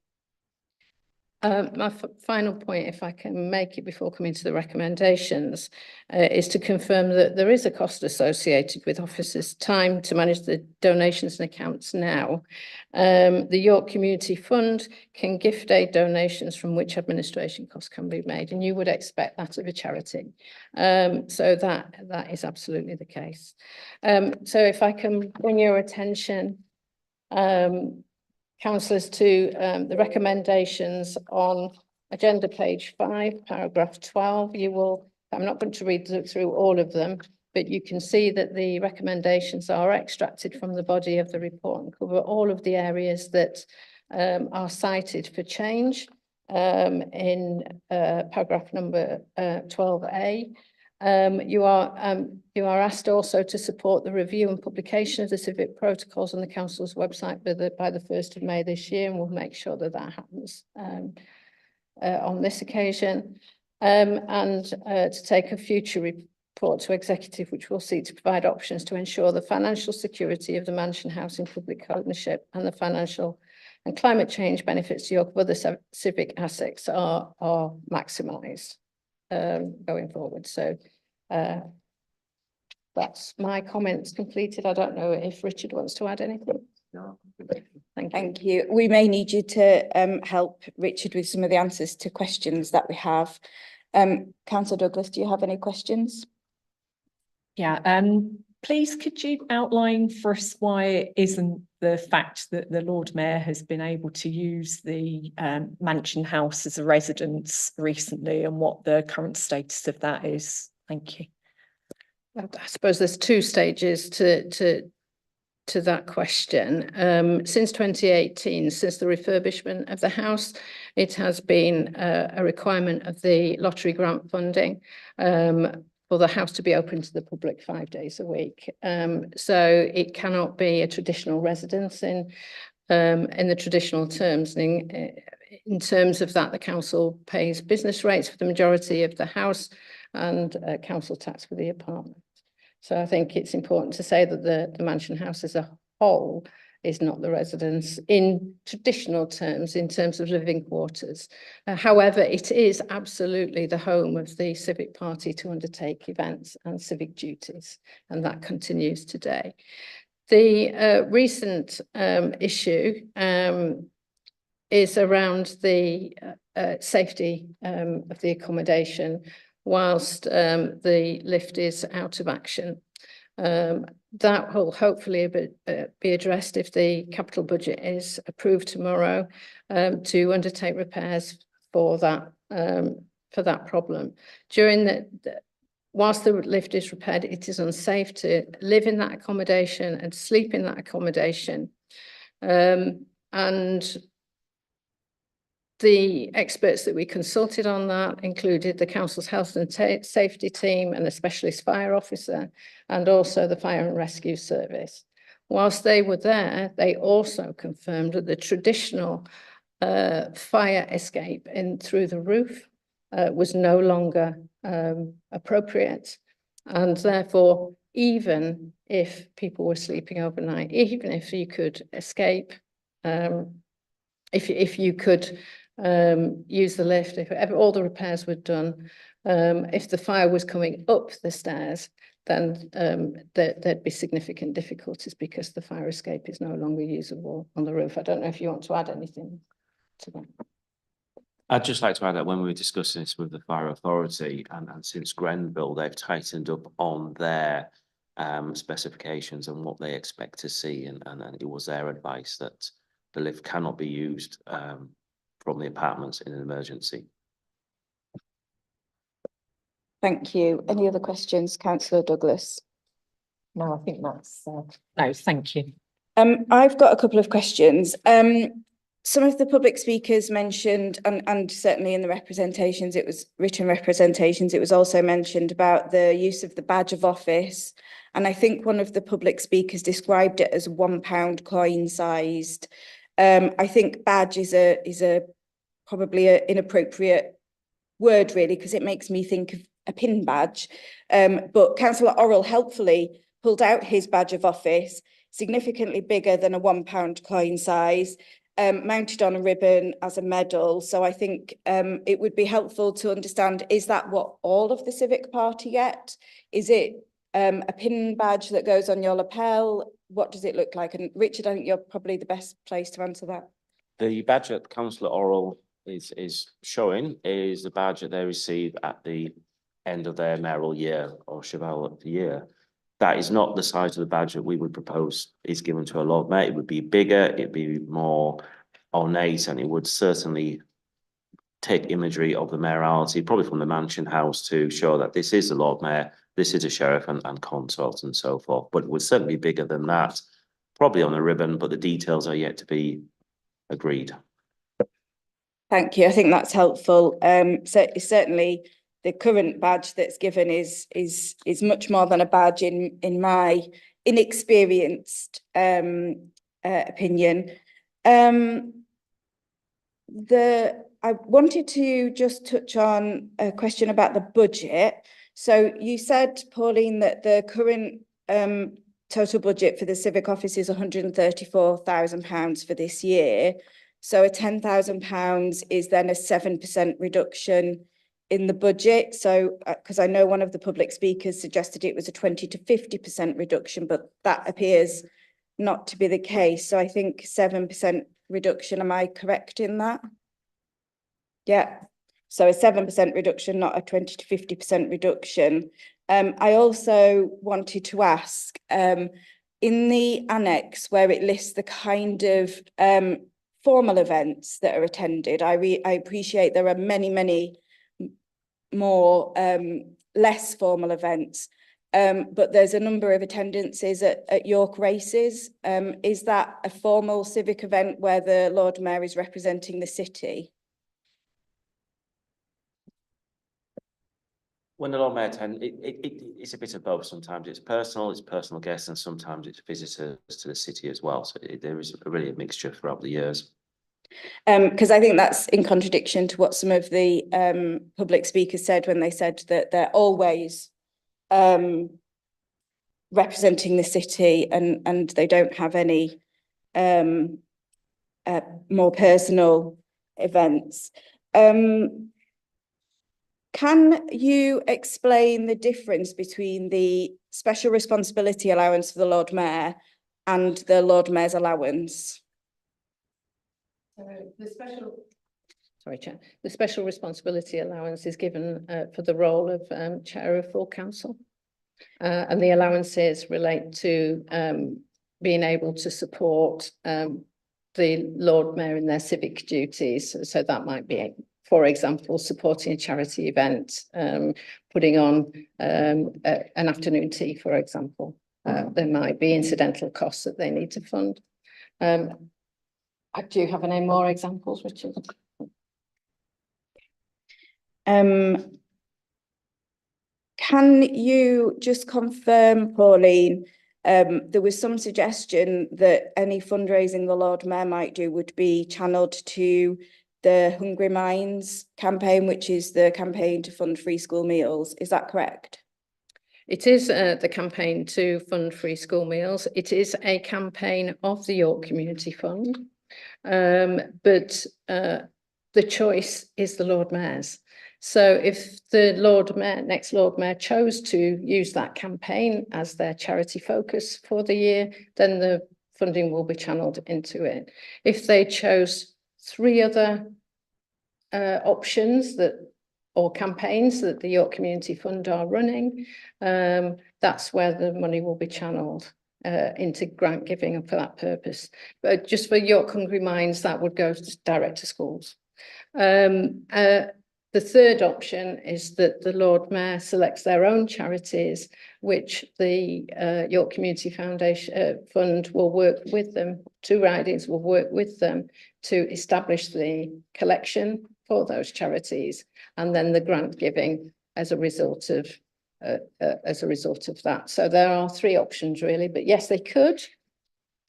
My final point, if I can make it before coming to the recommendations, is to confirm that there is a cost associated with officers' time to manage the donations and accounts now. The York Community Fund can gift aid donations from which administration costs can be made, and you would expect that of a charity. So that is absolutely the case. So if I can bring your attention, councillors, to the recommendations on agenda page 5, paragraph 12. I'm not going to read through all of them, but you can see that the recommendations are extracted from the body of the report and cover all of the areas that are cited for change in paragraph number 12A. You are asked also to support the review and publication of the civic protocols on the council's website by the 1st of May this year, and we'll make sure that that happens on this occasion. And to take a future report to executive, which will seek to provide options to ensure the financial security of the Mansion House in public ownership and the financial and climate change benefits to York of other civic assets are maximised going forward. So that's my comments completed. I don't know if Richard wants to add anything. No. Thank you. We may need you to help Richard with some of the answers to questions that we have. Councillor Douglas, do you have any questions? Yeah, please could you outline for us why it isn't the fact that the Lord Mayor has been able to use the Mansion House as a residence recently, and what the current status of that is? Thank you. I suppose there's 2 stages to that question. Since 2018, since the refurbishment of the house, it has been a requirement of the lottery grant funding for the house to be open to the public 5 days a week. So it cannot be a traditional residence in the traditional terms. In terms of that, the council pays business rates for the majority of the house and council tax for the apartment. So I think it's important to say that the Mansion House as a whole is not the residence in traditional terms, in terms of living quarters. However, it is absolutely the home of the Civic Party to undertake events and civic duties, and that continues today. The recent issue is around the safety of the accommodation whilst the lift is out of action. That will hopefully be addressed if the capital budget is approved tomorrow to undertake repairs for that problem. During whilst the lift is repaired, it is unsafe to live in that accommodation and sleep in that accommodation. And the experts that we consulted on that included the council's health and safety team and the specialist fire officer, and also the fire and rescue service. Whilst they were there, they also confirmed that the traditional fire escape in through the roof was no longer appropriate, and therefore, even if people were sleeping overnight, even if you could escape, if you could use the lift, if all the repairs were done, if the fire was coming up the stairs, then there'd be significant difficulties because the fire escape is no longer usable on the roof. I don't know if you want to add anything to that. I'd just like to add that when we were discussing this with the fire authority, and since Grenville, they've tightened up on their specifications and what they expect to see, and it was their advice that the lift cannot be used from the apartments in an emergency. Thank you. Any other questions, Councillor Douglas? No, I think that's no, thank you. I've got a couple of questions. Some of the public speakers mentioned, and certainly in the representations, it was written representations, it was also mentioned about the use of the badge of office. And I think one of the public speakers described it as £1 coin sized. I think badge is probably an inappropriate word, really, because it makes me think of a pin badge. But Councillor Orrell helpfully pulled out his badge of office, significantly bigger than a £1 coin size, mounted on a ribbon as a medal. So I think it would be helpful to understand, is that what all of the Civic Party get? Is it a pin badge that goes on your lapel? What does it look like? And Richard, I think you're probably the best place to answer that. The badge that Councillor Orrell is showing is the badge that they receive at the end of their mayoral year or Cheval of the year. That is not the size of the badge that we would propose is given to a Lord Mayor. It would be bigger, it'd be more ornate, and it would certainly take imagery of the mayoralty, probably from the Mansion House, to show that this is the Lord Mayor, this is a sheriff and consort and so forth. But it would certainly be bigger than that, probably on a ribbon, but the details are yet to be agreed. Thank you. I think that's helpful. So certainly the current badge that's given is much more than a badge in my inexperienced opinion. I wanted to just touch on a question about the budget. So you said, Pauline, that the current total budget for the Civic Office is £134,000 for this year. So a £10,000 is then a 7% reduction in the budget. So, because I know one of the public speakers suggested it was a 20 to 50% reduction, but that appears not to be the case. So I think 7% reduction, am I correct in that? Yeah, so a 7% reduction, not a 20 to 50% reduction. I also wanted to ask, in the annex where it lists the kind of formal events that are attended, I appreciate there are many more less formal events, but there's a number of attendances at York races. Is that a formal civic event where the Lord Mayor is representing the city? When the Lord Mayor attends, it's a bit of both. Sometimes it's personal guests, and sometimes it's visitors to the city as well. So there is really a mixture throughout the years. Because I think that's in contradiction to what some of the public speakers said when they said that they're always representing the city and they don't have any more personal events. Can you explain the difference between the special responsibility allowance for the Lord Mayor and the Lord Mayor's allowance? The special responsibility allowance is given for the role of chair of full council. And the allowances relate to being able to support the Lord Mayor in their civic duties. So that might be, for example, supporting a charity event, putting on an afternoon tea, for example. There might be incidental costs that they need to fund. Do you have any more examples, Richard? Can you just confirm, Pauline, there was some suggestion that any fundraising the Lord Mayor might do would be channeled to the Hungry Minds campaign, which is the campaign to fund free school meals. Is that correct? It is the campaign to fund free school meals. It is a campaign of the York Community Fund, but the choice is the Lord Mayor's. So if the Lord Mayor, next Lord Mayor, chose to use that campaign as their charity focus for the year, then the funding will be channeled into it. If they chose 3 other options or campaigns that the York Community Fund are running, that's where the money will be channeled into grant giving for that purpose. But just for York Hungry Minds, that would go direct to schools. The third option is that the Lord Mayor selects their own charities, which the York Community Foundation Fund will work with them. 2 ridings will work with them to establish the collection for those charities, and then the grant giving as a result of that. So there are 3 options really, but yes, they could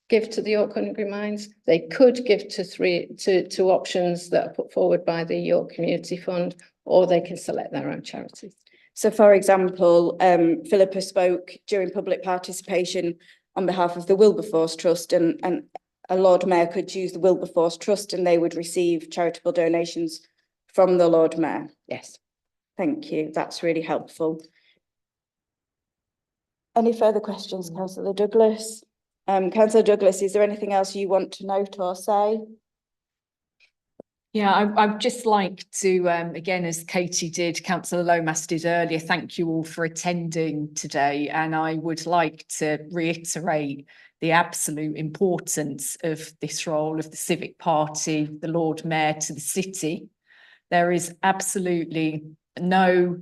give to the York Hungry Minds. They could give to 2 options that are put forward by the York Community Fund, or they can select their own charities. So, for example, Philippa spoke during public participation on behalf of the Wilberforce Trust, and a Lord Mayor could choose the Wilberforce Trust and they would receive charitable donations from the Lord Mayor. Yes. Thank you. That's really helpful. Any further questions, Councillor Douglas? Councillor Douglas, is there anything else you want to note or say? Yeah, I'd just like to, again, as Katie did, Councillor Lomas did earlier, thank you all for attending today. And I would like to reiterate the absolute importance of this role of the Civic Party, the Lord Mayor to the city. There is absolutely no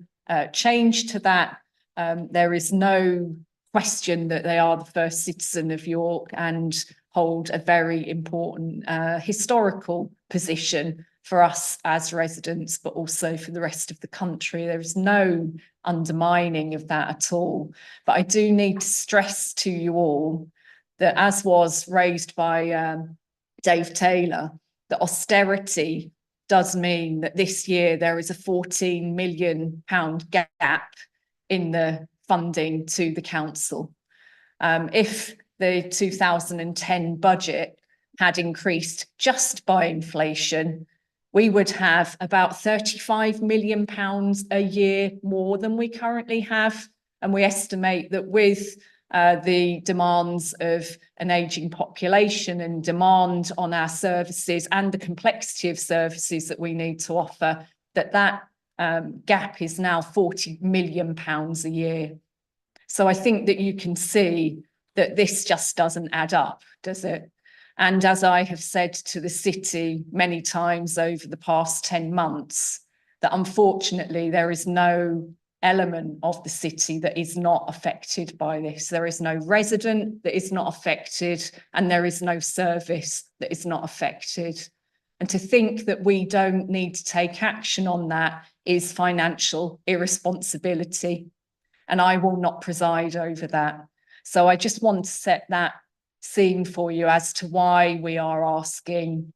change to that. There is no question that they are the first citizen of York and hold a very important historical position for us as residents, but also for the rest of the country. There is no undermining of that at all. But I do need to stress to you all that, as was raised by Dave Taylor, that austerity does mean that this year there is a £14 million gap in the funding to the council. If the 2010 budget had increased just by inflation, we would have about £35 million a year more than we currently have. And we estimate that with the demands of an ageing population and demand on our services and the complexity of services that we need to offer, that gap is now £40 million a year. So I think that you can see that this just doesn't add up, does it? And as I have said to the city many times over the past 10 months, that unfortunately there is no element of the city that is not affected by this. There is no resident that is not affected, and there is no service that is not affected. And to think that we don't need to take action on that is financial irresponsibility. And I will not preside over that. So I just want to set that scene for you as to why we are asking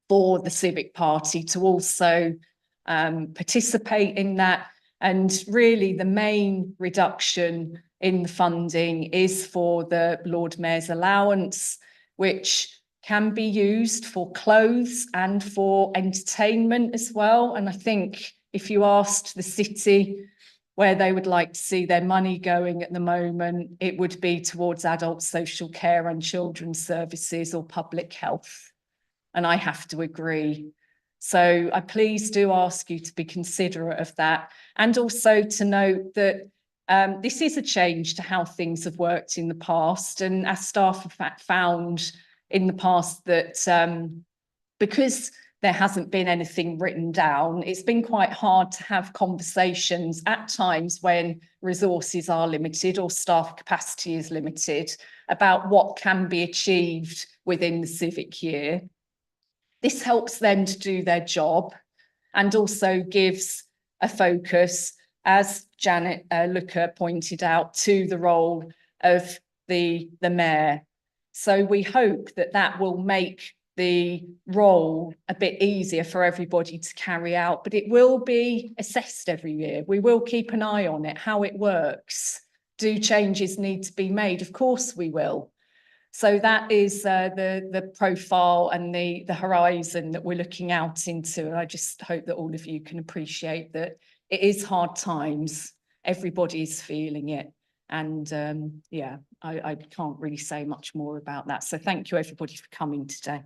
for the Civic Party to also participate in that. And really the main reduction in the funding is for the Lord Mayor's allowance, which can be used for clothes and for entertainment as well. And I think if you asked the city where they would like to see their money going at the moment, it would be towards adult social care and children's services or public health. And I have to agree. So I please do ask you to be considerate of that, and also to note that this is a change to how things have worked in the past. And our staff have found in the past that because there hasn't been anything written down, it's been quite hard to have conversations at times when resources are limited or staff capacity is limited about what can be achieved within the civic year. This helps them to do their job and also gives a focus, as Janet Looker pointed out, to the role of the mayor. So we hope that that will make the role a bit easier for everybody to carry out, but it will be assessed every year. We will keep an eye on it, how it works. Do changes need to be made? Of course we will. So that is the profile and the horizon that we're looking out into. And I just hope that all of you can appreciate that it is hard times. Everybody's feeling it. And yeah, I can't really say much more about that. So thank you everybody for coming today.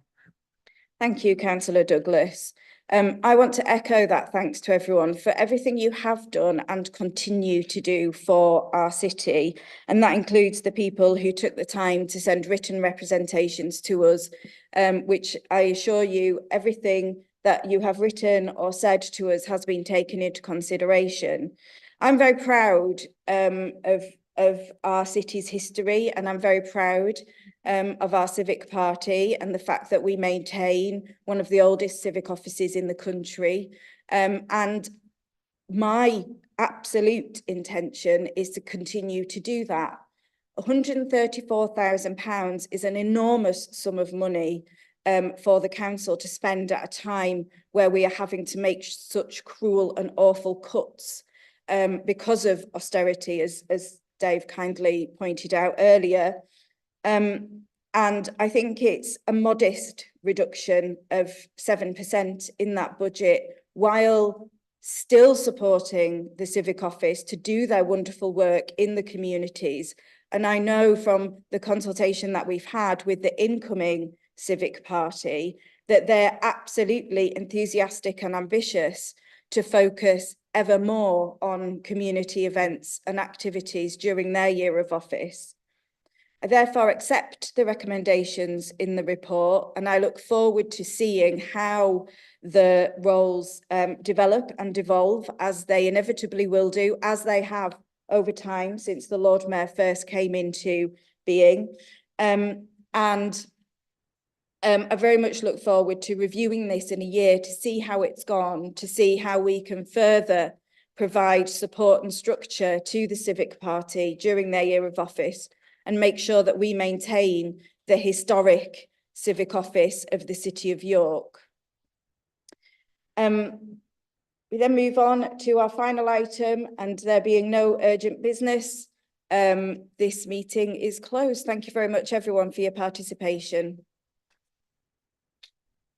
Thank you, Councillor Douglas. I want to echo that thanks to everyone for everything you have done and continue to do for our city. And that includes the people who took the time to send written representations to us, which I assure you, everything that you have written or said to us has been taken into consideration. I'm very proud of our city's history, and I'm very proud of our civic party and the fact that we maintain one of the oldest civic offices in the country. And my absolute intention is to continue to do that. £134,000 is an enormous sum of money for the council to spend at a time where we are having to make such cruel and awful cuts because of austerity, as Dave kindly pointed out earlier. And I think it's a modest reduction of 7% in that budget, while still supporting the civic office to do their wonderful work in the communities. And I know from the consultation that we've had with the incoming civic party that they're absolutely enthusiastic and ambitious to focus ever more on community events and activities during their year of office. I therefore accept the recommendations in the report, and I look forward to seeing how the roles develop and evolve, as they inevitably will do, as they have over time since the Lord Mayor first came into being. I very much look forward to reviewing this in a year to see how it's gone, to see how we can further provide support and structure to the civic party during their year of office, and make sure that we maintain the historic civic office of the City of York. We then move on to our final item, and there being no urgent business, this meeting is closed. Thank you very much, everyone, for your participation.